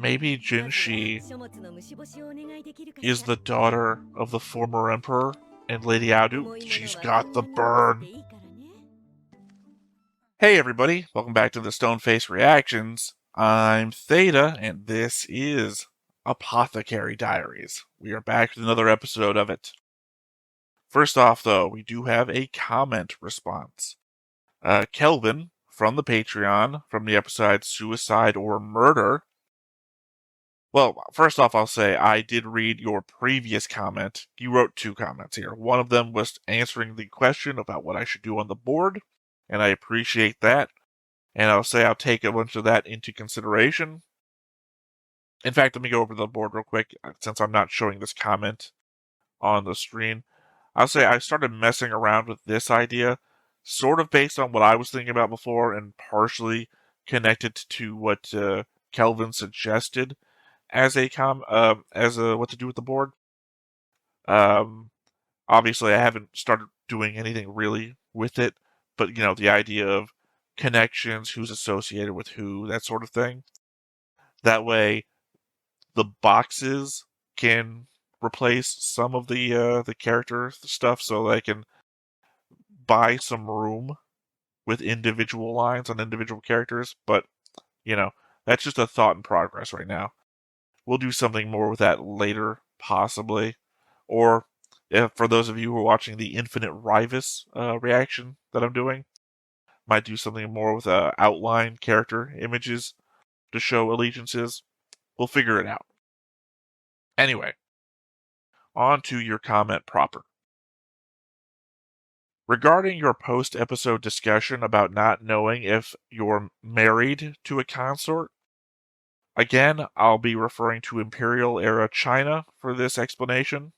maybe Jinshi is the daughter of the former emperor, and Lady Adu, she's got the burn. Hey everybody, welcome back to the Stoneface Reactions. I'm Theta, and this is Apothecary Diaries. We are back with another episode of it. First off, though, we do have a comment response. Kelvin, from the Patreon, from the episode Suicide or Murder. Well, first off, I'll say I did read your previous comment. You wrote two comments here. One of them was answering the question about what I should do on the board, and I appreciate that. And I'll say I'll take a bunch of that into consideration. In fact, let me go over the board real quick, since I'm not showing this comment on the screen. I'll say I started messing around with this idea, sort of based on what I was thinking about before, and partially connected to what Kelvin suggested as a what to do with the board. Obviously, I haven't started doing anything really with it, but the idea of connections, who's associated with who, that sort of thing. That way, the boxes can replace some of the character stuff, so I can buy some room with individual lines on individual characters. But that's just a thought in progress right now. We'll do something more with that later, possibly. Or for those of you who are watching the Infinite Rivus reaction that I'm doing, might do something more with outline character images to show allegiances. We'll figure it out. Anyway, on to your comment proper. Regarding your post-episode discussion about not knowing if you're married to a consort, again, I'll be referring to Imperial-era China for this explanation.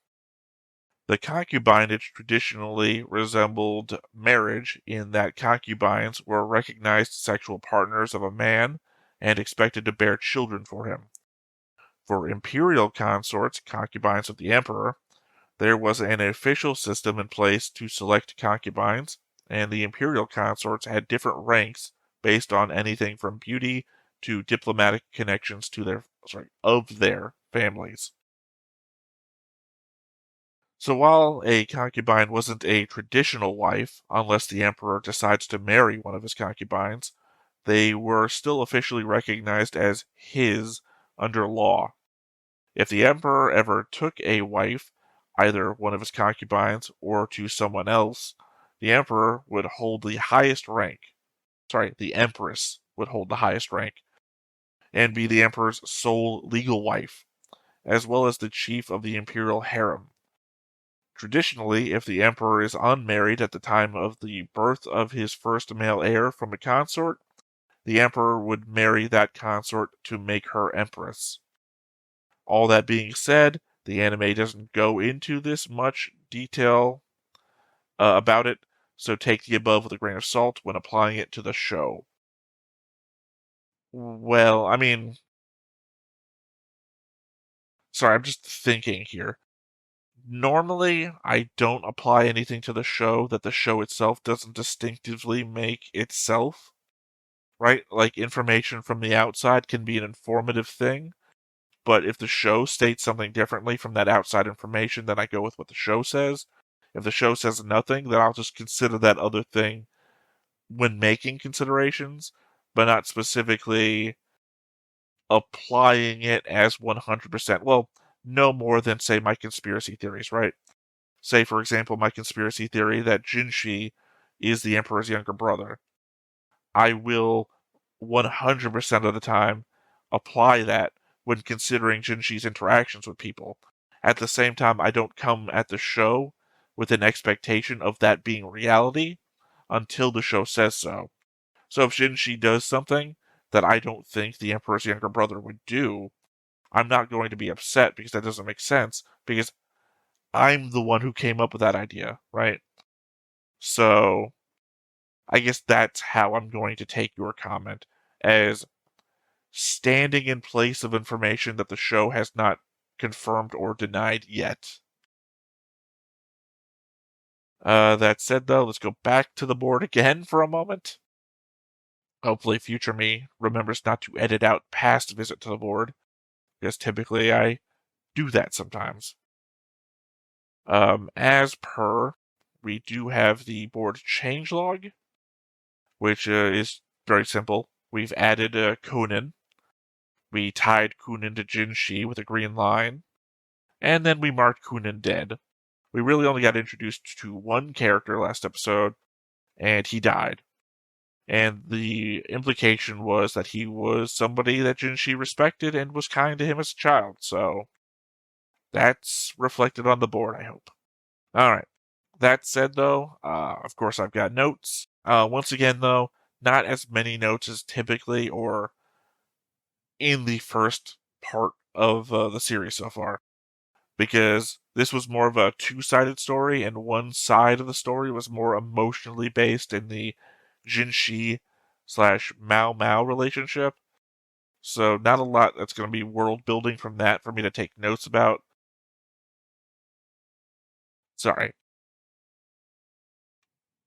The concubinage traditionally resembled marriage in that concubines were recognized sexual partners of a man and expected to bear children for him. For imperial consorts, concubines of the emperor, there was an official system in place to select concubines, and the imperial consorts had different ranks based on anything from beauty to diplomatic connections to their families. So while a concubine wasn't a traditional wife, unless the emperor decides to marry one of his concubines, they were still officially recognized as his under law. If the emperor ever took a wife, either one of his concubines or to someone else, the emperor would hold the highest rank. The empress would hold the highest rank and be the emperor's sole legal wife, as well as the chief of the imperial harem. Traditionally, if the emperor is unmarried at the time of the birth of his first male heir from a consort, the emperor would marry that consort to make her empress. All that being said, the anime doesn't go into this much detail about it, so take the above with a grain of salt when applying it to the show. Well, I'm just thinking here. Normally, I don't apply anything to the show that the show itself doesn't distinctively make itself, right? Like, information from the outside can be an informative thing, but if the show states something differently from that outside information, then I go with what the show says. If the show says nothing, then I'll just consider that other thing when making considerations, but not specifically applying it as 100%. Well, no more than, say, my conspiracy theories, right? Say, for example, my conspiracy theory that Jinshi is the Emperor's younger brother. I will 100% of the time apply that when considering Jinshi's interactions with people. At the same time, I don't come at the show with an expectation of that being reality until the show says so. So if Jinshi does something that I don't think the Emperor's younger brother would do, I'm not going to be upset because that doesn't make sense, because I'm the one who came up with that idea, right? So I guess that's how I'm going to take your comment, as standing in place of information that the show has not confirmed or denied yet. That said, though, let's go back to the board again for a moment. Hopefully future me remembers not to edit out past visit to the board. because typically I do that sometimes. As per, we do have the board changelog, which is very simple. We've added Kunin. We tied Kunin to Jinshi with a green line, and then we marked Kunin dead. We really only got introduced to one character last episode, and he died. And the implication was that he was somebody that Jinshi respected and was kind to him as a child, so that's reflected on the board, I hope. Alright. That said, though, of course I've got notes. Once again, though, not as many notes as typically or in the first part of the series so far, because this was more of a two-sided story, and one side of the story was more emotionally based in the Jinshi slash Maomao relationship. So not a lot that's going to be world building from that for me to take notes about. Sorry.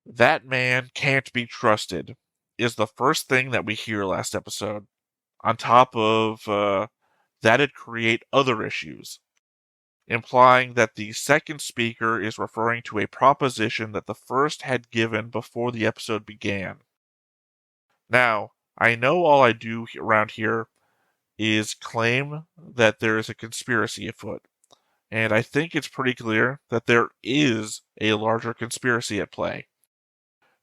That man can't be trusted is the first thing that we hear last episode. On top of that'd create other issues, implying that the second speaker is referring to a proposition that the first had given before the episode began. Now, I know all I do around here is claim that there is a conspiracy afoot, and I think it's pretty clear that there is a larger conspiracy at play.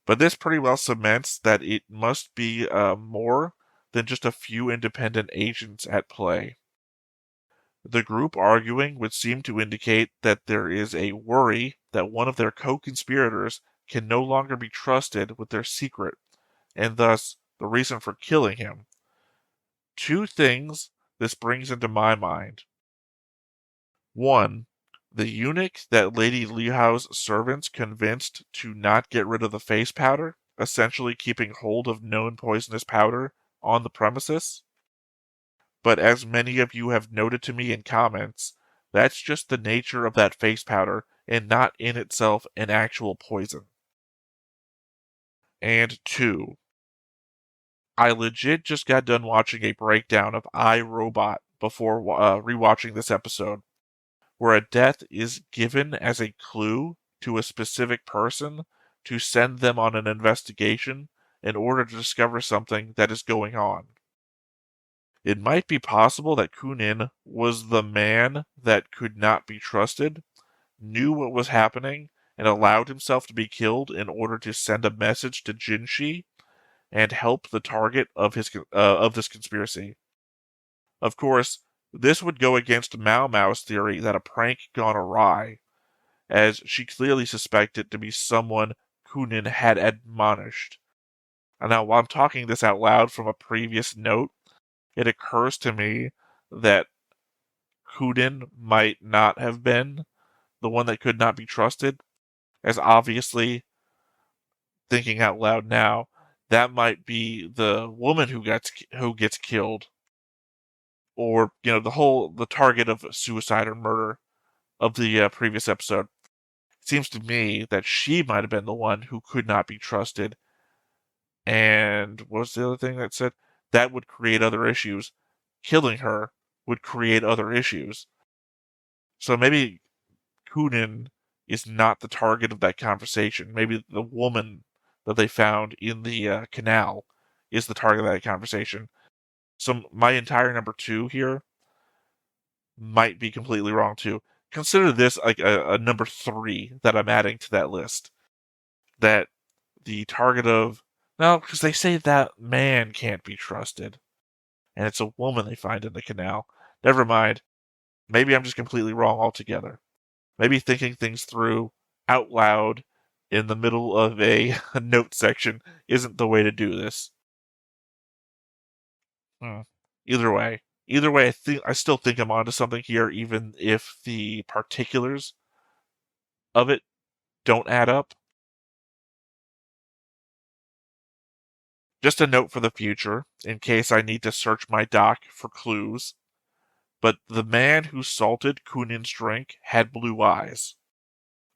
But this pretty well cements that it must be more than just a few independent agents at play. The group arguing would seem to indicate that there is a worry that one of their co-conspirators can no longer be trusted with their secret, and thus the reason for killing him. Two things this brings into my mind. One, the eunuch that Lady Liuhao's servants convinced to not get rid of the face powder, essentially keeping hold of known poisonous powder on the premises. But as many of you have noted to me in comments, that's just the nature of that face powder and not in itself an actual poison. And two, I legit just got done watching a breakdown of iRobot before rewatching this episode, where a death is given as a clue to a specific person to send them on an investigation in order to discover something that is going on. It might be possible that Kunin was the man that could not be trusted, knew what was happening, and allowed himself to be killed in order to send a message to Jinshi and help the target of this conspiracy. Of course, this would go against Maomao's theory that a prank gone awry, as she clearly suspected to be someone Kunin had admonished. And now, while I'm talking this out loud from a previous note, it occurs to me that Kunin might not have been the one that could not be trusted, as obviously, thinking out loud now, that might be the woman who gets killed, or the target of suicide or murder of the previous episode. It seems to me that she might have been the one who could not be trusted. And what was the other thing that said? That would create other issues. Killing her would create other issues. So maybe Kunin is not the target of that conversation. Maybe the woman that they found in the canal is the target of that conversation. So my entire number 2 here might be completely wrong too. Consider this like a number 3 that I'm adding to that list. That the target of... No, because they say that man can't be trusted. And it's a woman they find in the canal. Never mind. Maybe I'm just completely wrong altogether. Maybe thinking things through out loud in the middle of a note section isn't the way to do this. Hmm. Either way, I still think I'm onto something here, even if the particulars of it don't add up. Just a note for the future, in case I need to search my doc for clues. But the man who salted Kunin's drink had blue eyes.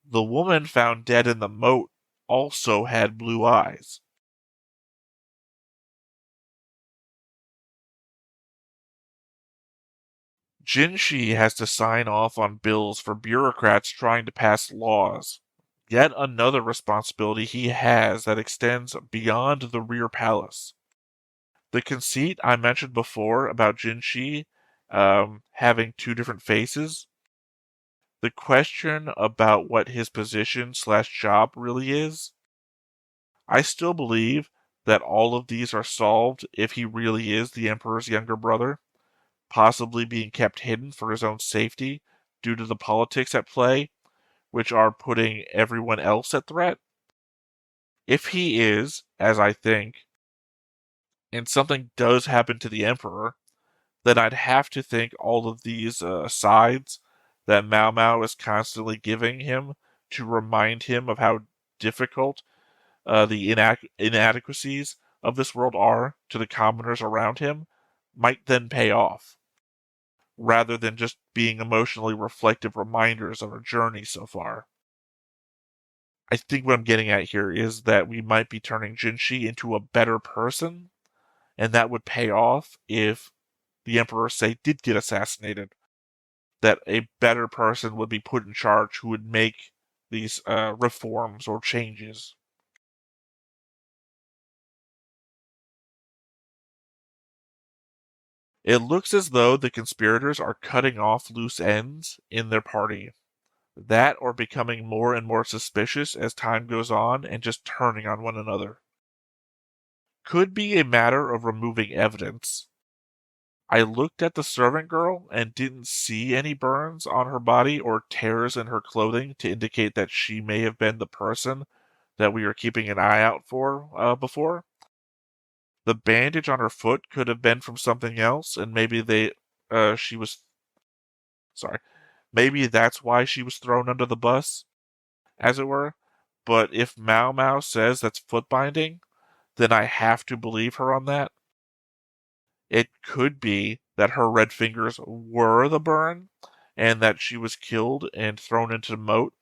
The woman found dead in the moat also had blue eyes. Jinshi has to sign off on bills for bureaucrats trying to pass laws. Yet another responsibility he has that extends beyond the rear palace. The conceit I mentioned before about Jinshi having two different faces, the question about what his position slash job really is, I still believe that all of these are solved if he really is the Emperor's younger brother, possibly being kept hidden for his own safety due to the politics at play, which are putting everyone else at threat. If he is, as I think, and something does happen to the Emperor, then I'd have to think all of these sides that Maomao is constantly giving him to remind him of how difficult the inadequacies of this world are to the commoners around him might then pay off, rather than just being emotionally reflective reminders of our journey so far. I think what I'm getting at here is that we might be turning Jinshi into a better person, and that would pay off if the Emperor, say, did get assassinated. That a better person would be put in charge who would make these reforms or changes. It looks as though the conspirators are cutting off loose ends in their party. That or becoming more and more suspicious as time goes on and just turning on one another. Could be a matter of removing evidence. I looked at the servant girl and didn't see any burns on her body or tears in her clothing to indicate that she may have been the person that we were keeping an eye out for before. The bandage on her foot could have been from something else, and maybe she was, sorry, maybe that's why she was thrown under the bus, as it were. But if Maomao says that's foot binding, then I have to believe her on that. It could be that her red fingers were the burn, and that she was killed and thrown into the moat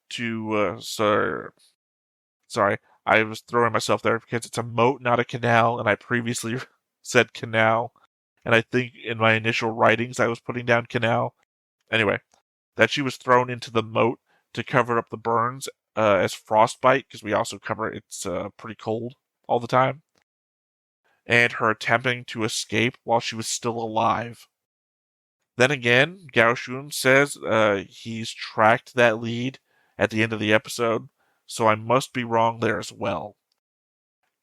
to, sorry, I was throwing myself there because it's a moat, not a canal, and I previously said canal, and I think in my initial writings I was putting down canal. Anyway, that she was thrown into the moat to cover up the burns as frostbite, because we also cover it's pretty cold all the time, and her attempting to escape while she was still alive. Then again, Gao Shun says he's tracked that lead at the end of the episode, so I must be wrong there as well.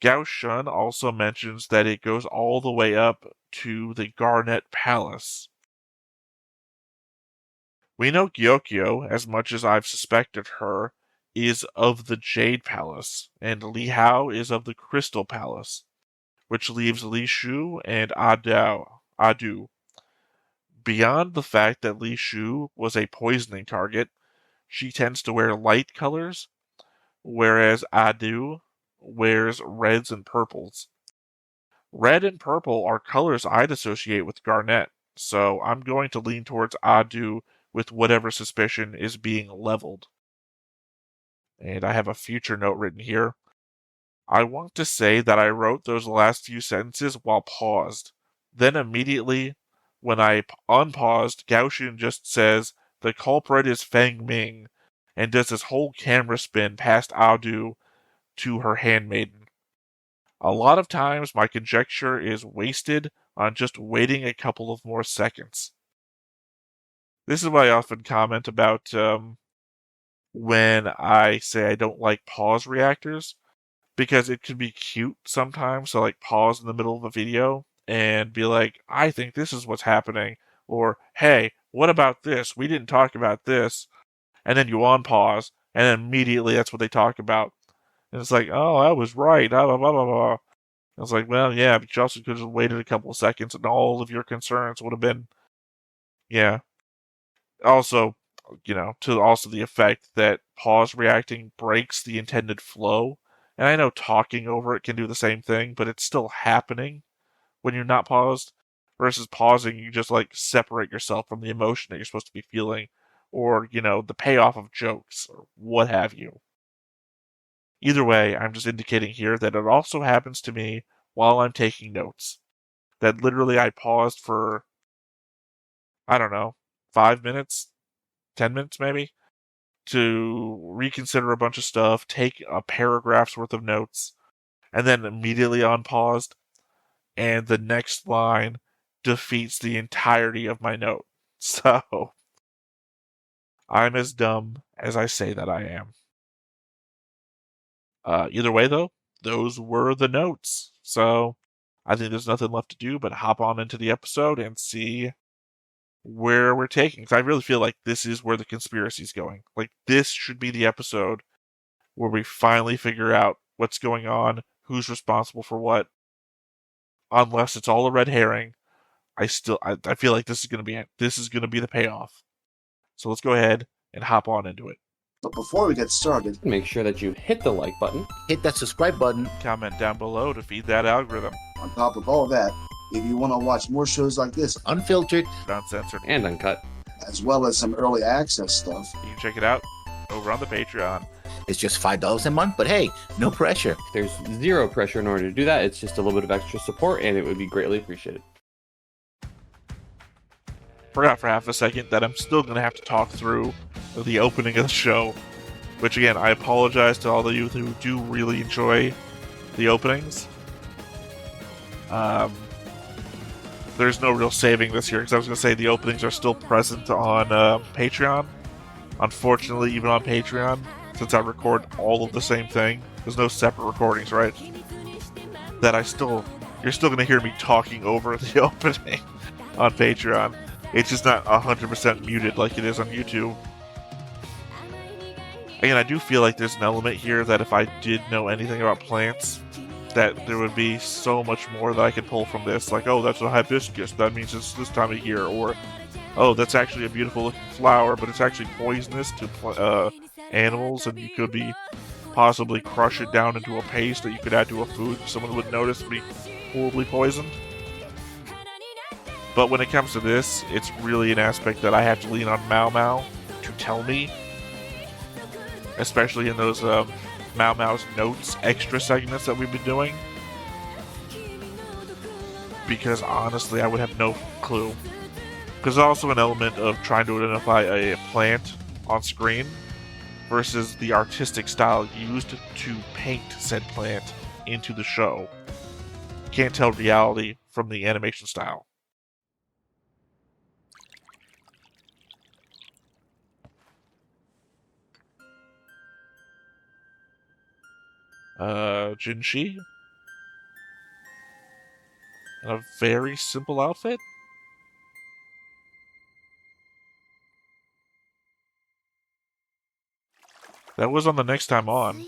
Gao Shun also mentions that it goes all the way up to the Garnet Palace. We know Gyokyo, as much as I've suspected her, is of the Jade Palace, and Li Hao is of the Crystal Palace, which leaves Li Shu and Adu. Beyond the fact that Li Shu was a poisoning target, she tends to wear light colors, whereas Adu wears reds and purples. Red and purple are colors I'd associate with Garnet, so I'm going to lean towards Adu with whatever suspicion is being leveled. And I have a future note written here. I want to say that I wrote those last few sentences while paused. Then immediately, when I unpaused, Gaoxun just says, the culprit is Feng Ming, and does this whole camera spin past Adu to her handmaiden. A lot of times my conjecture is wasted on just waiting a couple of more seconds. This is what I often comment about when I say I don't like pause reactors, because it can be cute sometimes to like pause in the middle of a video and be like, I think this is what's happening, or hey, what about this? We didn't talk about this. And then you unpause, and then immediately that's what they talk about. And it's like, oh, I was right. Blah, blah, blah, blah, blah. I was like, well, yeah, but you also could have waited a couple of seconds and all of your concerns would have been, yeah. Also, to also the effect that pause reacting breaks the intended flow. And I know talking over it can do the same thing, but it's still happening when you're not paused. Versus pausing, you just like separate yourself from the emotion that you're supposed to be feeling, or, the payoff of jokes, or what have you. Either way, I'm just indicating here that it also happens to me while I'm taking notes. That literally I paused for I don't know, 5 minutes, 10 minutes maybe, to reconsider a bunch of stuff, take a paragraph's worth of notes, and then immediately unpaused, and the next line defeats the entirety of my note. So, I'm as dumb as I say that I am. Either way, though, those were the notes. So, I think there's nothing left to do but hop on into the episode and see where we're taking. Because I really feel like this is where the conspiracy's going. Like, this should be the episode where we finally figure out what's going on, who's responsible for what. Unless it's all a red herring, I feel like this is going to be it. This is going to be the payoff. So let's go ahead and hop on into it. But before we get started, make sure that you hit the like button, hit that subscribe button. Comment down below to feed that algorithm. On top of all that, if you want to watch more shows like this, unfiltered, uncensored, and uncut, as well as some early access stuff, you can check it out over on the Patreon. It's just $5 a month, but hey, no pressure. There's zero pressure in order to do that. It's just a little bit of extra support, and it would be greatly appreciated. Forgot for half a second that I'm still going to have to talk through the opening of the show, which again, I apologize to all of you who do really enjoy the openings. There's no real saving this year, because I was going to say the openings are still present on Patreon. Unfortunately, even on Patreon, since I record all of the same thing, there's no separate recordings, right? That you're still going to hear me talking over the opening on Patreon. It's just not 100% muted like it is on YouTube. Again, I do feel like there's an element here that if I did know anything about plants, that there would be so much more that I could pull from this. Like, oh, that's a hibiscus, that means it's this time of year. Or, oh, that's actually a beautiful looking flower, but it's actually poisonous to animals, and you could be possibly crush it down into a paste that you could add to a food someone would notice be horribly poisoned. But when it comes to this, it's really an aspect that I have to lean on Maomao to tell me. Especially in those Maomao's notes extra segments that we've been doing. Because honestly, I would have no clue. Because there's also an element of trying to identify a plant on screen versus the artistic style used to paint said plant into the show. Can't tell reality from the animation style. Jinshi. In a very simple outfit. That was on the next time on.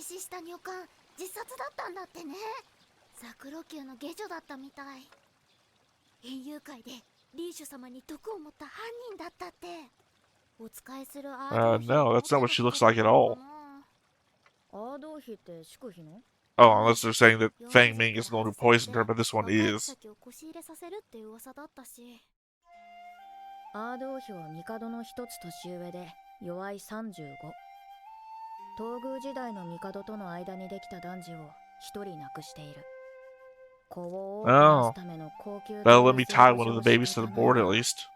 No, that's not what she looks like at all. Oh, unless they're saying that Fang Ming is the one who poisoned her, but this one is. Oh, that'll let me tie one of the babies to the board at least.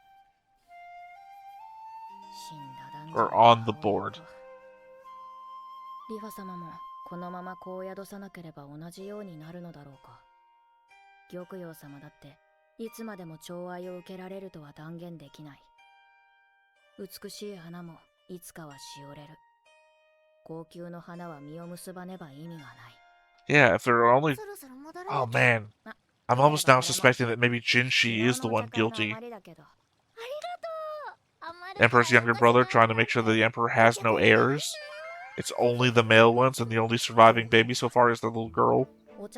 Or on the board. リファ様もこのまま子を宿さなければ同じようになるのだろうか。玉葉様だっていつまでも寵愛を受けられるとは断言できない。美しい花もいつかはしおれる。高級の花は実を結ばねば意味がない。Yeah, if there are only... Oh man, I'm almost now suspecting that maybe Jinshi is the one guilty. Emperor's younger brother trying to make sure that the Emperor has no heirs. It's only the male ones, and the only surviving baby so far is the little girl. God,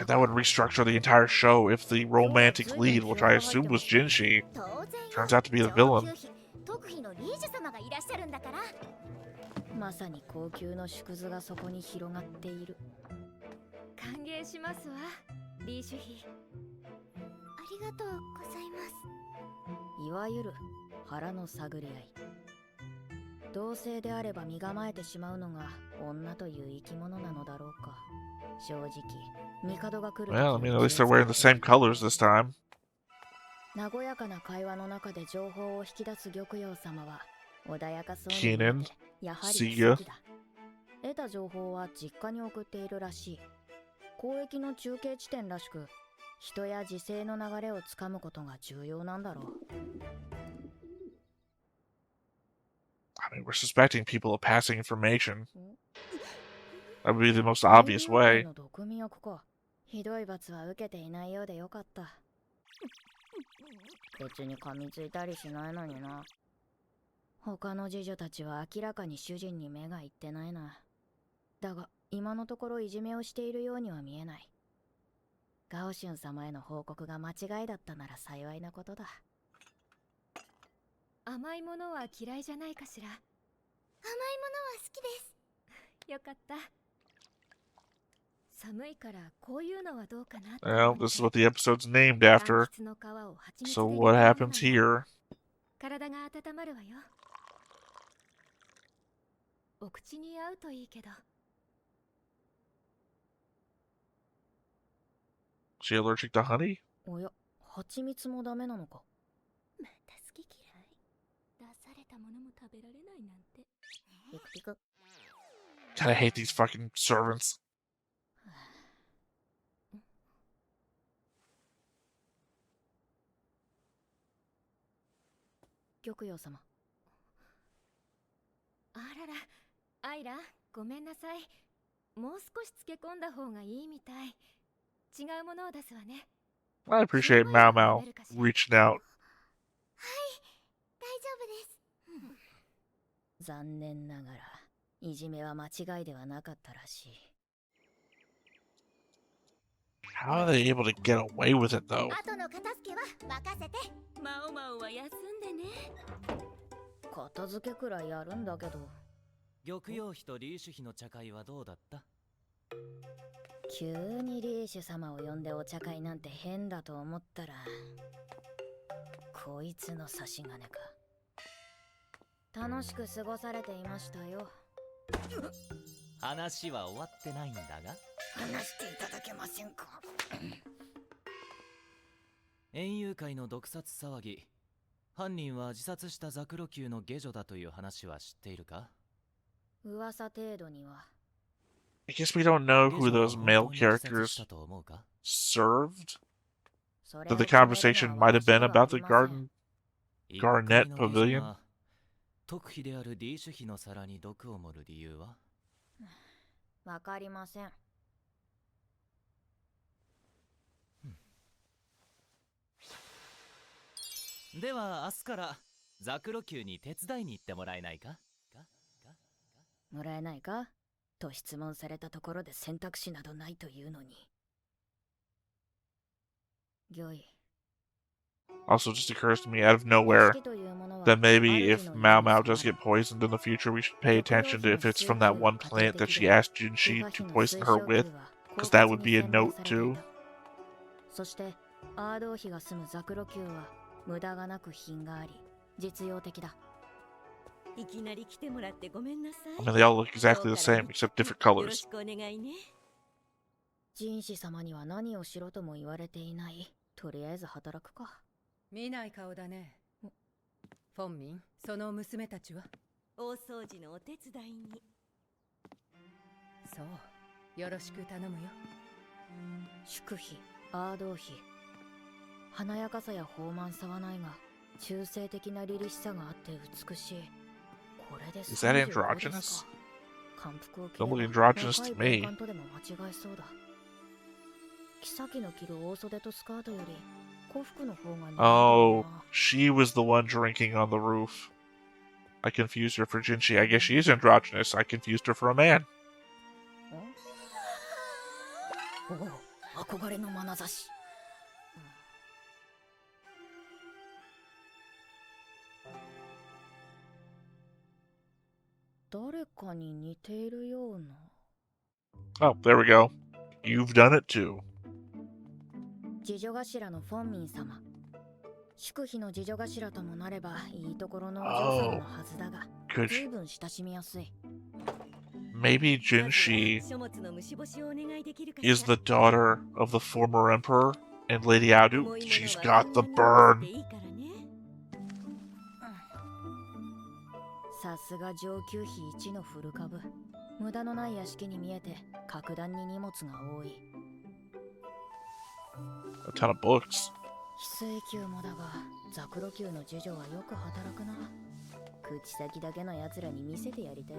that would restructure the entire show if the romantic lead, which I assumed was Jinshi, turns out to be the villain. 帝が来る Well, I 時 mean, を at least they're wearing the same colors this time. 和やかな会話の中で情報を引き出す玉葉様は穏やかそうに見え Keenan, てやはり see 奇 ya. 跡だ。得た情報は実家に送っているらしい。交易の中継地点らしく、人や時勢の流れをつかむことが重要なんだろう。I mean, we're suspecting people of passing information. That would be the most obvious way. の毒味役か。ひどい罰は受けていないようでよかった。別に噛みついたりしないのにな。他の侍女たちは明らかに主人に目がいってないな。だが今のところいじめをしているようには見えない。ガオシュン様への報告が間違いだったなら幸いなことだ。甘いものは嫌いじゃないかしら。甘いものは好きです。よかった。寒いからこういうのはどうかな。Well, this is what the episode's named after. So what happens here? 体が温まるわよ。お口に合うといいけど。Is she allergic to honey? おや、蜂蜜もダメなのか。また好き嫌い。出されたものも食べられないなんて。ピクピク。God, I hate these fucking servants. 玉葉様。あらら、アイラ、ごめんなさい。もう少し漬け込んだ方がいいみたい。違うものを出すわね。I appreciate Maomao reaching out. はい、大丈夫です。残念ながら、いじめは間違いではなかったらしい。How are they able to get away with it, though? 後の片付けは任せて。マオマオは休んでね。片付けくらいやるんだけど。玉葉妃とリーシュ妃の茶会はどうだった？急にリーシュ様を呼んでお茶会なんて変だと思ったら、こいつの差し金か。楽しく過ごされていましたよ。話は終わってないんだが。話していただけませんか。園遊会の毒殺騒ぎ。犯人は自殺したザクロ級の下女だという話は知っているか？噂程度には。I guess we don't know who those male characters served. That the conversation might have been about the Garnet Pavilion. 特妃であるリーシュ妃の皿に毒を盛る理由は？わかりません。では明日からザクロ級に手伝いに行ってもらえないか？もらえないかと質問されたところで選択肢などないというのに。御意。Also, just occurs to me out of nowhere that maybe if Maomao does get poisoned in the future, we should pay attention to if it's from that one plant that she asked Jinshi to poison her with, because that would be a note too. そしてアードー妃が住むザクロ級は無駄がなく品があり実用的だ。いきなり来てもらってごめんなさい。 I mean, they all look exactly the same, except different よろ colors. しくお願いね。ジンシ様には何をしろとも言われていない。とりあえず働くか。見ない顔だね。フォンミン、その娘たちは大掃除のお手伝いに。そう、よろしく頼むよ。祝妃、アードー妃。華やかさや豊満さはないが、中性的な凛々しさがあって美しい。これで Is that androgynous? 漢服を着 Don't look れば androgynous 若 to い me. 暴漢とでも間違いそうだ。妃の着る大袖とスカートより古服の方が似合う Oh, な。 she was the one drinking on the roof. I confused her for Jinshi. I guess she is androgynous. I confused her for a man. おお、憧れの眼差し。誰かに似ているような。 Oh, there we go. You've done it too. 次女頭のフォンミン様。祝妃の次女頭ともなればいいところのお嬢様のはずだが、 Could 随分親しみやすい。Maybe Jinshi is the daughter of the former emperor and Lady Audu. She's got the burn. さすが上級費1のフル株。無駄のない屋敷に見えて格段に荷物が多い。A ton of books. 非正級もだが、ザクロ級の次女はよく働くな。口先だけの奴らに見せてやりたい。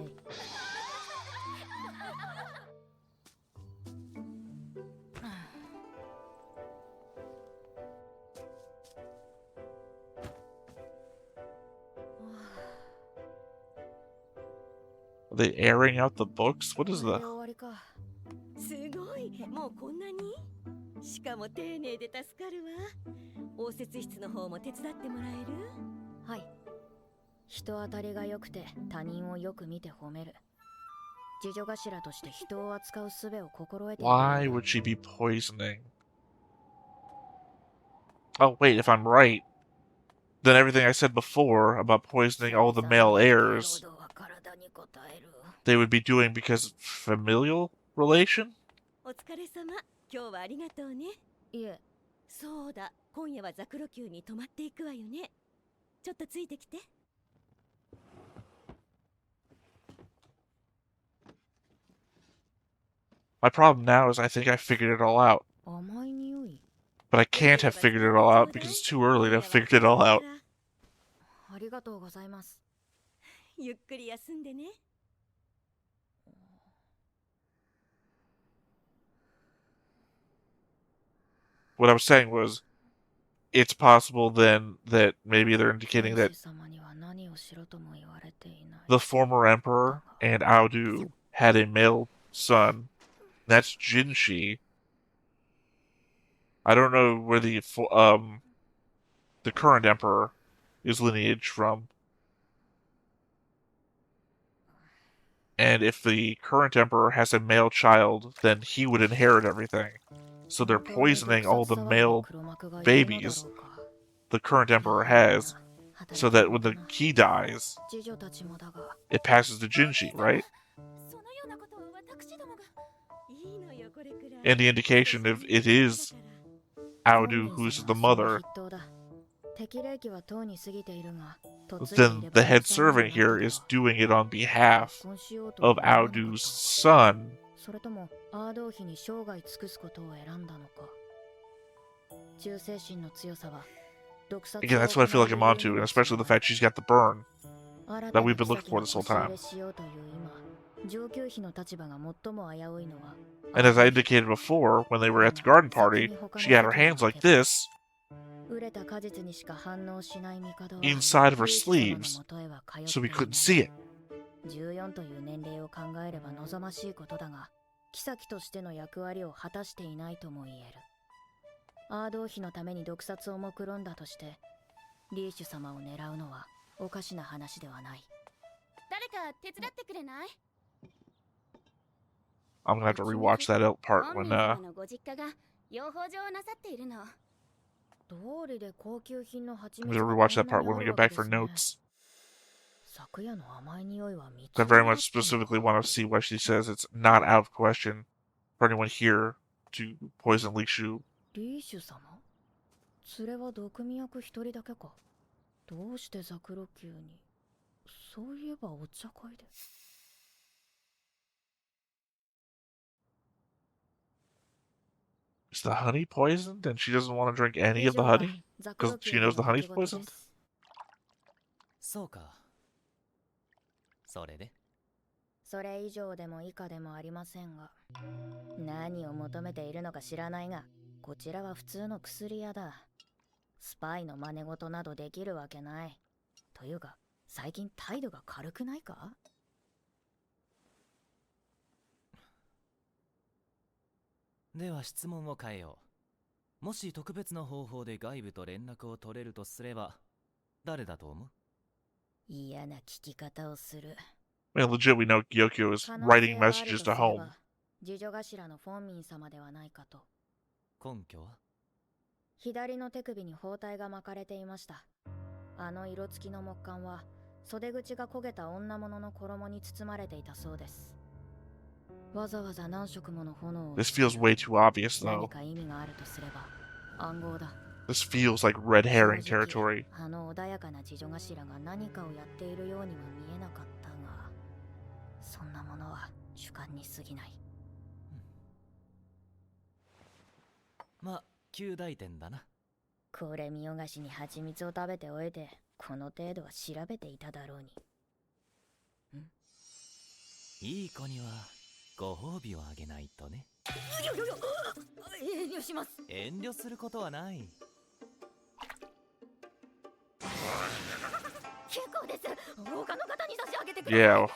Are they airing out the books? What is これ the... で終わりか。すごい、もうこんなに？しかも丁寧で助かるわ。応接室の方も手伝ってもらえる？はい。人当たりが良くて他人をよく見て褒める。次女頭として人を扱う術を心得ている。Why would she be poisoning? Oh, wait, if I'm right, then everything I said before about poisoning all the male heirs, they would be doing because of familial relation? お疲れ様。今日はありがとうね。いえ。そうだ、今夜はザクロ級に泊まっていくわよね。ちょっとついてきて。My problem now is I think I figured it all out. 甘い匂い。But I can't have figured it all out because it's too early to have figured it all out. ありがとうございます。ゆっくり休んでね。What I was saying was, it's possible then that maybe they're indicating that the former emperor and Audu had a male son. That's Jinshi. I don't know where the current emperor is lineage from. And if the current emperor has a male child, then he would inherit everything. So they're poisoning all the male babies the current emperor has, so that when he dies, it passes to Jinshi, right? And the indication if it is Audu who's the mother, then the head servant here is doing it on behalf of Audu's son. Again, that's what I feel like I'm onto, and especially the fact she's got the burn that we've been looking for this whole time. And as I indicated before, when they were at the garden party, she had her hands like this inside of her sleeves, so we couldn't see it. 14という年齢を考えれば望ましいことだが、妃としての役割を果たしていないとも言える。アードー妃のために毒殺を目論んだとして、リーシュ様を狙うのはおかしな話ではない。誰か手伝ってくれない？ I'm gonna have to rewatch that part when I'm gonna rewatch that part when we get back for notes. I very much specifically want to see why she says it's not out of question for anyone here to poison Li Shu. リーシュ様？連れは毒味役一人だけか。どうしてザクロ級に？そういえばお茶会で。Is the honey poisoned and she doesn't want to drink any of the honey? Because she knows the honey's poisoned? そうか。それで？それ以上でも以下でもありませんが。何を求めているのか知らないが、こちらは普通の薬屋だ。スパイの真似事などできるわけない。というか、最近態度が軽くないか？では質問を変えよう。もし特別な方法で外部と連絡を取れるとすれば、誰だと思う？嫌な聞き方をする。Well, legit, we know Gyokyo is writing messages to home. 次女頭のフォンミン様ではないかと。根拠は？左の手首に包帯が巻かれていました。あの色付きの木簡は袖口が焦げた女物の衣に包まれていたそうです。わざわざ何色もの炎を This feels way too obvious, 何 though. か意味があるとすれば暗号だ。 This feels like red herring 正直 territory. あの穏やかな次女頭が何かをやっているようには見えなかったが、そんなものは主観に過ぎない。ま、旧大点だな。これ見よがしに蜂蜜を食べておいて、この程度は調べていただろうに。いい子にはご褒美をあげないとね。遠慮します。遠慮することはない。結構です。他の方に差し上げてください。 Yeah, こ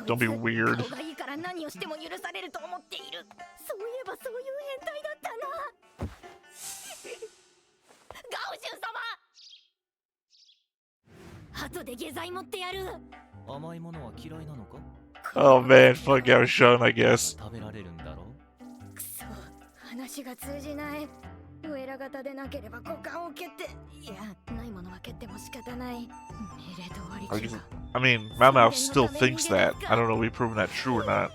いつ don't be weird. 顔がいいから何をしても許されると思っている。そういえばそういう変態だったな。ガオシュン様、後で下剤持ってやる。甘いものは嫌いなのか？ Oh man, fuck out Sean, I guess. 食べられるんだろう。くそ、話が通じない。お偉方でなければ股間を蹴って、いや、ないものは蹴っても仕方ない。命令と割り切るか。 I mean, Maomao still thinks that. I don't know if we've proven that true or not.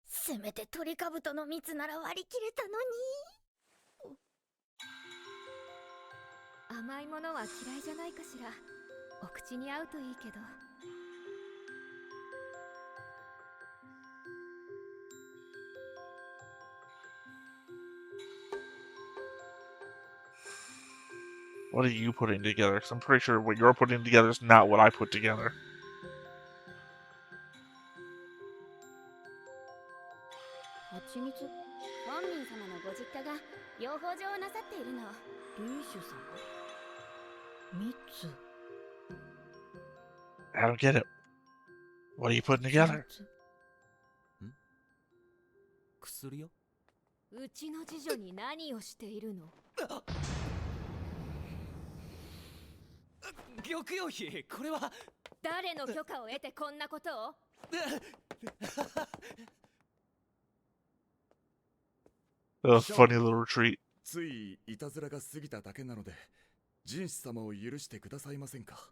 せめてトリカブトの蜜なら割り切れたのに。甘いものは嫌いじゃないかしら。お口に合うといいけど。What are you putting together? 'Cause I'm pretty sure what you're putting together is not what I put together. 蜂蜜、フォンミン様のご実家が養蜂場をなさっているの。リーシュ様、蜜。 I don't get it. What are you putting together? 薬よ。うちの次女に何をしているの？玉葉妃、これは誰の許可を得てこんなことを？ A funny little retreat. ついいたずらが過ぎただけなので、ジンシ様を許してくださいませんか。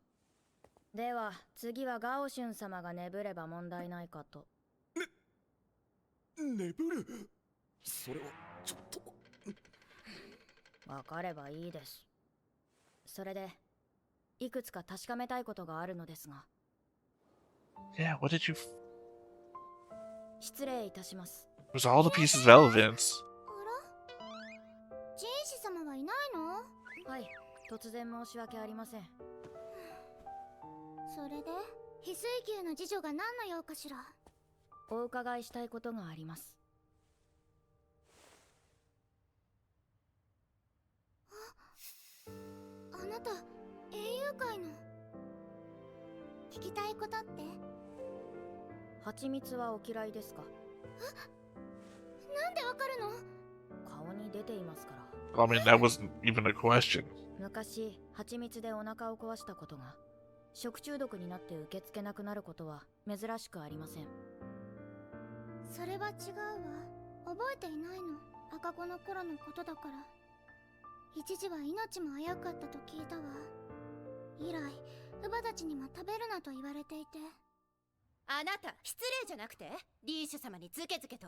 では次はガオシュン様が眠れば問題ないかと。眠る？それはちょっと。わかればいいです。それでいくつか確かめたいことがあるのですが。 Yeah, what did you... 失礼いたします。 There's all the pieces of evidence. ジンシ様はいないの？はい、突然申し訳ありません。それで翡翠宮の次女が何の用かしら？お伺いしたいことがあります。あなた英雄会の。聞きたいことって？蜂蜜はお嫌いですか？なんでわかるの？顔に出ていますから。 I mean, that wasn't even a question. 昔蜂蜜でお腹を壊したことが食中毒になって受け付けなくなることは珍しくありません。それは違うわ。覚えていないの。赤子の頃のことだから。一時は命も危うかったと聞いたわ。以来乳母たちにも食べるなと言われていて。あなた失礼じゃなくてリーシュ様にズケズケと。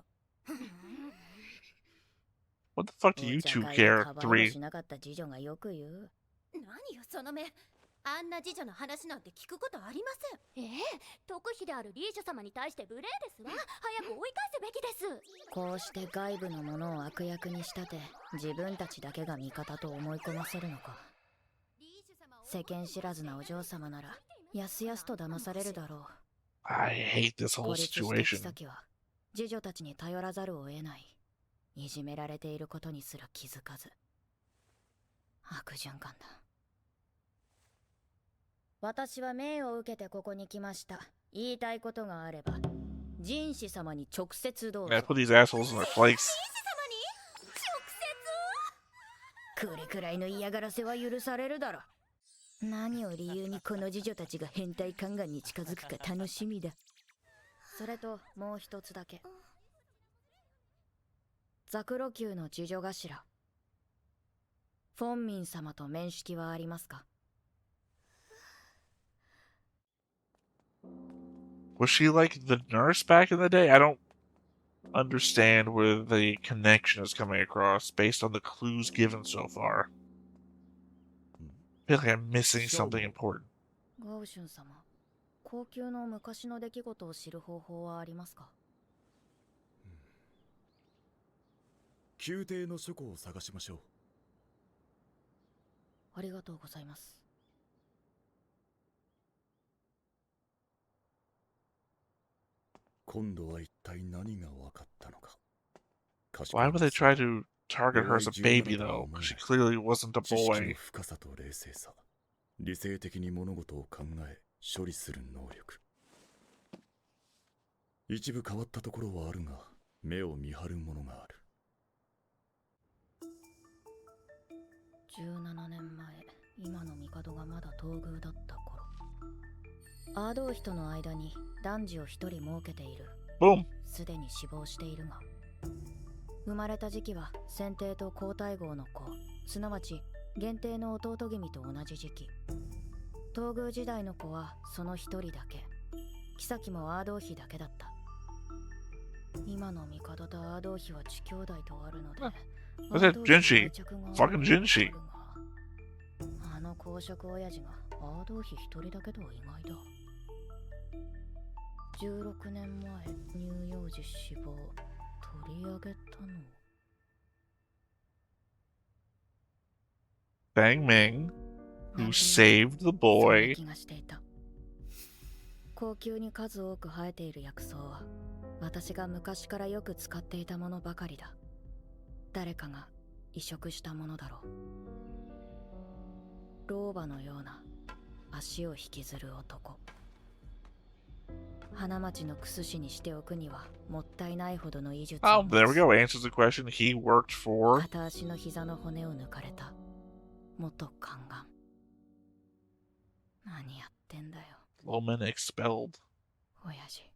What the fuck do you two care? 3. しなかった次女がよく言う。何よその目。あんな次女の話なんて聞くことありません。特使であるリーシュ様に対して無礼ですわ。早く追い返すべきです。こうして外部のものを悪役に仕立て自分たちだけが味方と思い込ませるのか。世間知らずなお嬢様ならやすやすと騙されるだろう。 I hate this whole 孤立した situation. 妃は次女たちに頼らざるを得ない。いじめられていることにすら気づかず。悪循環だ。私は命を受けてここに来ました。言いたいことがあればjinシ様に直接どうぞ。 Yeah, put these assholes in their place. これくらいの嫌がらせは許されるだろ。何を理由にこの次女たちが変態宦官に近づくか楽しみだ。それともう一つだけ。ザクロ宮の次女頭フォンミン様と面識はありますか？ Was she like the nurse back in the day? I don't understand where the connection is coming across based on the clues given so far. I feel like I'm missing something important. ガウシュン様、高級の昔の出来事を知る方法はありますか？宮廷の書庫を探しましょう。ありがとうございます。今度は一体何が分かったのか。 Why would they try to target her as a baby, though? Because she clearly wasn't a 知識の boy. 深さと冷静さ、理性的に物事を考え処理する能力。一部変わったところはあるが、目を見張るものがある。17年前、今の帝がまだ東宮だった頃、アードーヒとの間に男児を一人設けている。すでに死亡しているが、生まれた時期は先帝と皇太后の子、すなわち元帝の弟君と同じ時期。東宮時代の子はその一人だけ、妃もアードーヒだけだった。今の帝とアードーヒは地兄弟とあるので、What's that jinshi? Fucking jinshi. あの公爵親父がアードーヒ一人だけとは意外だ。16年前、乳幼児死亡、取り上げたの。Fang Ming, who saved the boy. 気がしていた。高級に数多く生えている薬草は、私が昔からよく使っていたものばかりだ。誰かが移植したものだろう。老婆のような足を引きずる男。花町のクス氏にしておくにはもったいないほどの医術を Oh, there we go. Answers the question. He worked for. 片足の膝の骨を抜かれた元宦官。何やってんだよ。Woman expelled. 親父。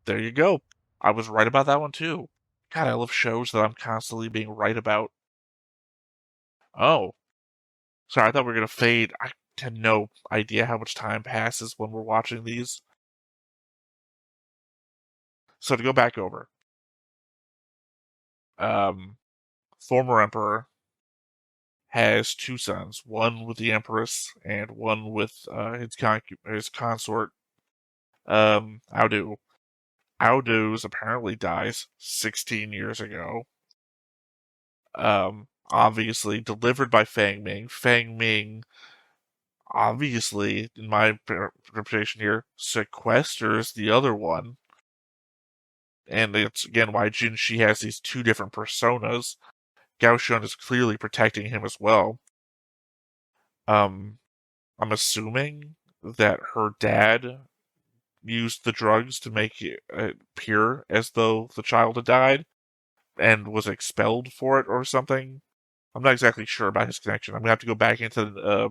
There you go. I was right about that one too. God, I love shows that I'm constantly being right about. Oh. Sorry, I thought we were going to fade. I had no idea how much time passes when we're watching these. So to go back over. Former Emperor has two sons. One with the Empress and one with his consort, Aodu. Aodu's apparently dies 16 years ago. Obviously delivered by Fang Ming. Fang Ming, obviously, in my interpretation here, sequesters the other one. And it's, again, why Jinshi has these two different personas. Gao Shun is clearly protecting him as well. I'm assuming that her dad used the drugs to make it appear as though the child had died and was expelled for it or something. I'm not exactly sure about his connection. I'm going to have to go back into the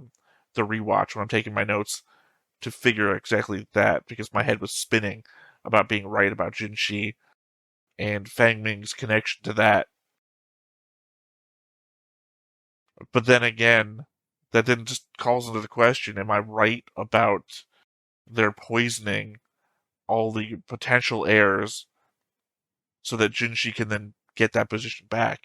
rewatch when I'm taking my notes to figure exactly that, because my head was spinning about being right about Jinshi and Fang Ming's connection to that. But then again, that then just calls into the question, am I right about their poisoning all the potential heirs so that Jinshi can then get that position back?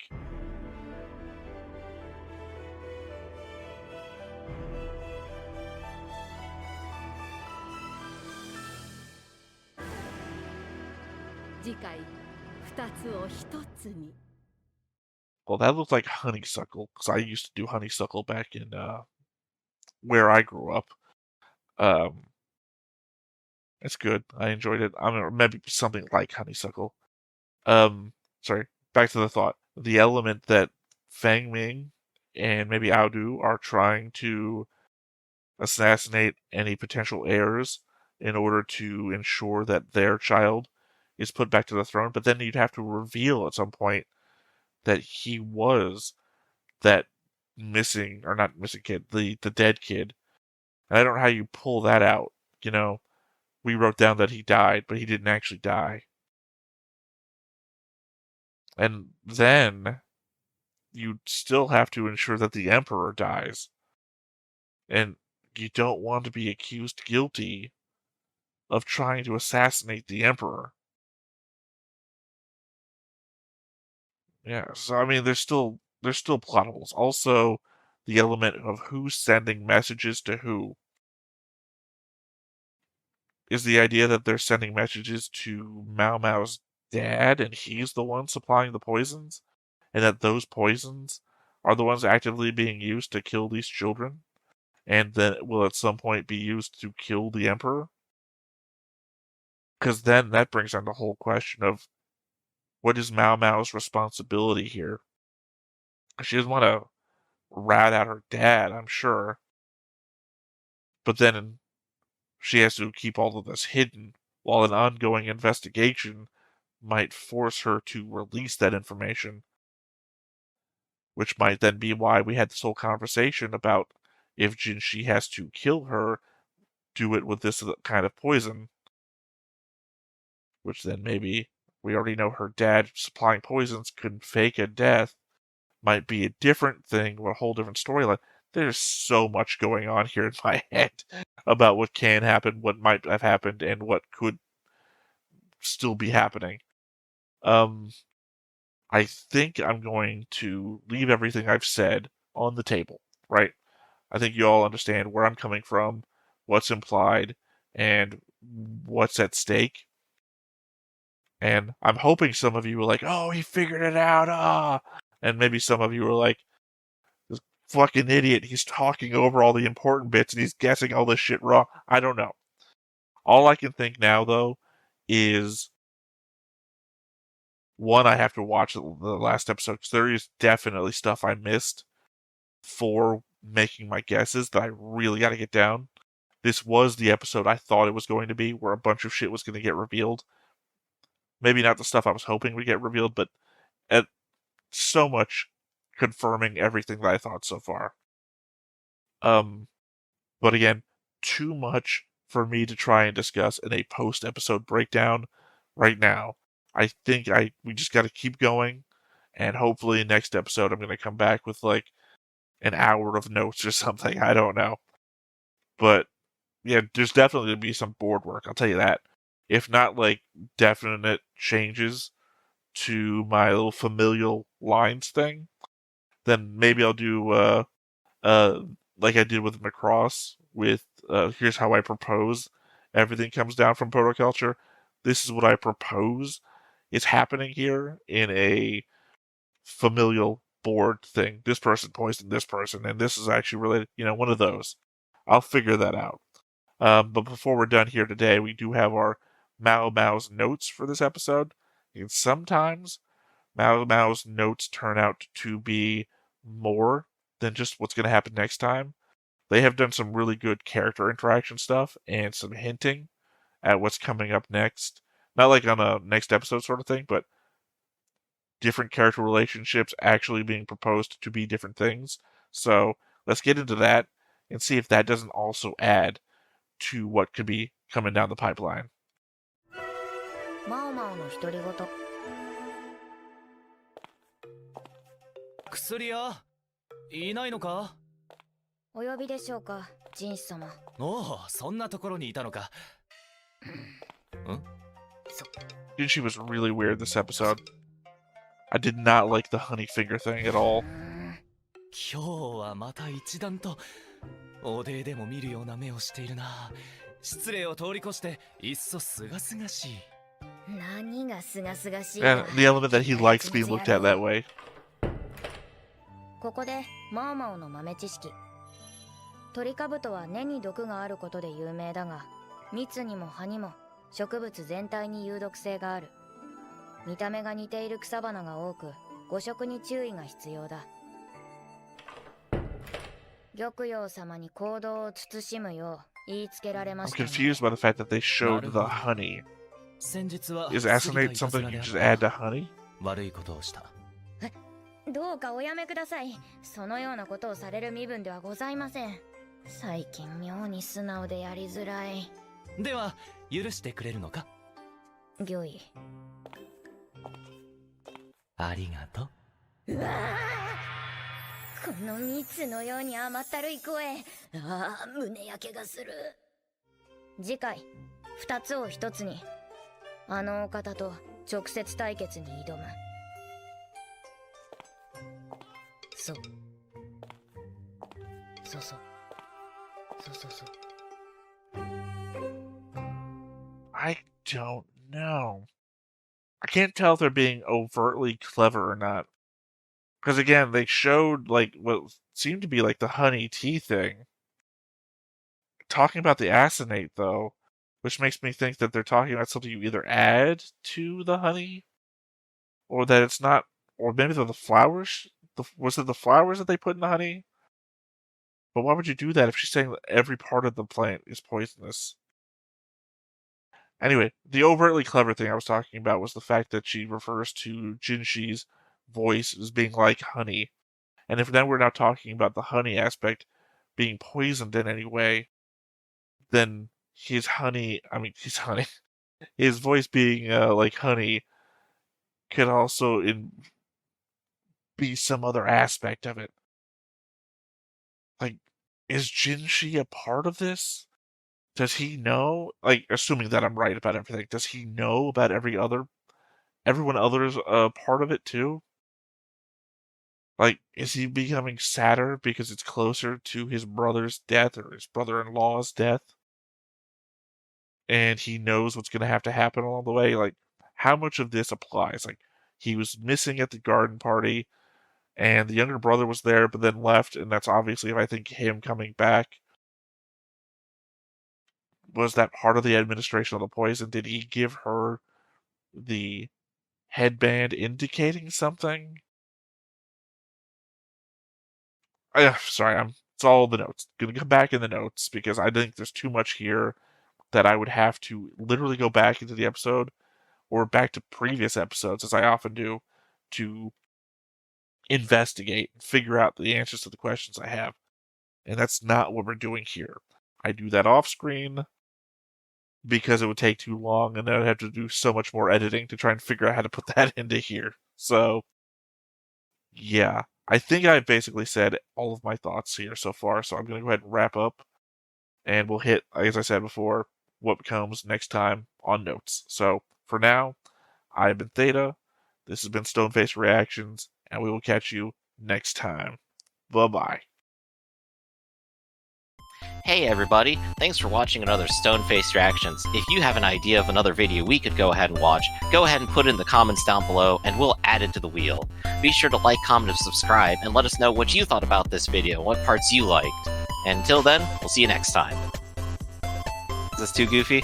Well, that looked like honeysuckle, because I used to do honeysuckle back in where I grew up. It's good. I enjoyed it. I mean, maybe something like honeysuckle. Sorry, back to the thought. The element that Fang Ming and maybe Aodu are trying to assassinate any potential heirs in order to ensure that their child is put back to the throne, but then you'd have to reveal at some point that he was that missing, or not missing kid, the dead kid. And I don't know how you pull that out, you know? We wrote down that he died, but he didn't actually die. And then you still have to ensure that the Emperor dies. And you don't want to be accused guilty of trying to assassinate the Emperor. Yeah, so I mean, there's still plot holes. Also, the element of who's sending messages to who. Is the idea that they're sending messages to Maomao's dad and he's the one supplying the poisons? And that those poisons are the ones actively being used to kill these children? And then will at some point be used to kill the Emperor? Because then that brings on the whole question of what is Maomao's responsibility here? She doesn't want to rat out her dad, I'm sure. But then she has to keep all of this hidden while an ongoing investigation might force her to release that information, which might then be why we had this whole conversation about if Jinshi has to kill her, do it with this kind of poison, which then maybe we already know her dad supplying poisons couldn't fake a death, might be a different thing, or a whole different storyline. There's so much going on here in my head about what can happen, what might have happened, and what could still be happening. I think I'm going to leave everything I've said on the table, right? I think you all understand where I'm coming from, what's implied, and what's at stake. And I'm hoping some of you were like, oh, he figured it out, ah! And maybe some of you were like, this fucking idiot, he's talking over all the important bits and he's guessing all this shit wrong. I don't know. All I can think now, though, is one, I have to watch the last episode because there is definitely stuff I missed for making my guesses that I really got to get down. This was the episode I thought it was going to be, where a bunch of shit was going to get revealed. Maybe not the stuff I was hoping would get revealed, but at so much confirming everything that I thought so far. But again, too much for me to try and discuss in a post-episode breakdown right now. I think we just got to keep going, and hopefully next episode I'm going to come back with like an hour of notes or something. I don't know. But yeah, there's definitely going to be some board work, I'll tell you that. If not like definite changes to my little familial lines thing, then maybe I'll do like I did with Macross with here's how I propose everything comes down from protoculture. This is what I propose is happening here in a familial board thing. This person poisoned this person, and this is actually related, one of those. I'll figure that out. But before we're done here today, we do have our Maomao's notes for this episode. And sometimes Maomao's notes turn out to be more than just what's going to happen next time. They have done some really good character interaction stuff and some hinting at what's coming up next. Not like on a next episode sort of thing, but different character relationships actually being proposed to be different things. So let's get into that and see if that doesn't also add to what could be coming down the pipeline. Maomao no Hitorigoto. 薬屋いないのか？お呼びでしょうか、ジンシ様。おお、そんなところにいたのか。Jinshi was really weird this episode. I did not like the honey finger thing at all. 今日はまた一段とおででも見るような目をしているな。失礼を通り越していっそすがすがしい。何がすがすがしい And the element that he likes being looked at that way. ここでマオマオの豆知識。トリカブトは根に毒があることで有名だが、蜜にも葉にも植物全体に有毒性がある。見た目が似ている草花が多く、誤食に注意が必要だ。玉葉様に行動を慎むよう言いつけられま I'm したね。 confused by the fact that they showed the honey. Is aconite something you just add to honey? 悪いことをした。どうかおやめください。そのようなことをされる身分ではございません。最近妙に素直でやりづらい。では許してくれるのか？御意。ありがとう。うわあ、この蜜のように甘ったるい声。ああ、胸焼けがする。次回2つを1つに、あのお方と直接対決に挑む。そう。そうそう。そうそうそう。I don't know. I can't tell if they're being overtly clever or not. Because again, they showed like what seemed to be like the honey tea thing. Talking about the aconite though, which makes me think that they're talking about something you either add to the honey, or that it's not, or maybe they're the flowers. Was it the flowers that they put in the honey? But why would you do that if she's saying that every part of the plant is poisonous? Anyway, the overtly clever thing I was talking about was the fact that she refers to Jinshi's voice as being like honey. And if then we're now talking about the honey aspect being poisoned in any way, then his honey, his voice being like honey could also be some other aspect of it. Like, is Jinshi a part of this? Does he know? Like, assuming that I'm right about everything, does he know about everyone other's part of it too? Like, is he becoming sadder because it's closer to his brother's death or his brother-in-law's death? And he knows what's going to have to happen along the way? Like, how much of this applies? Like, he was missing at the garden party, and the younger brother was there but then left, and that's obviously, I think, him coming back. Was that part of the administration of the poison? Did he give her the headband indicating something? Sorry, it's all the notes. Gonna come back in the notes because I think there's too much here that I would have to literally go back into the episode or back to previous episodes, as I often do, to investigate and figure out the answers to the questions I have. And that's not what we're doing here. I do that off screen because it would take too long and then I'd have to do so much more editing to try and figure out how to put that into here. So, yeah. I think I've basically said all of my thoughts here so far, so I'm going to go ahead and wrap up. And we'll hit, as I said before, what comes next time on notes. So, for now, I've been Theta, this has been Stoneface Reactions, and we will catch you next time. Bye-bye. Hey everybody, thanks for watching another Stoneface Reactions. If you have an idea of another video we could go ahead and watch, go ahead and put it in the comments down below and we'll add it to the wheel. Be sure to like, comment, and subscribe, and let us know what you thought about this video, what parts you liked. And until then, we'll see you next time. Is this too goofy?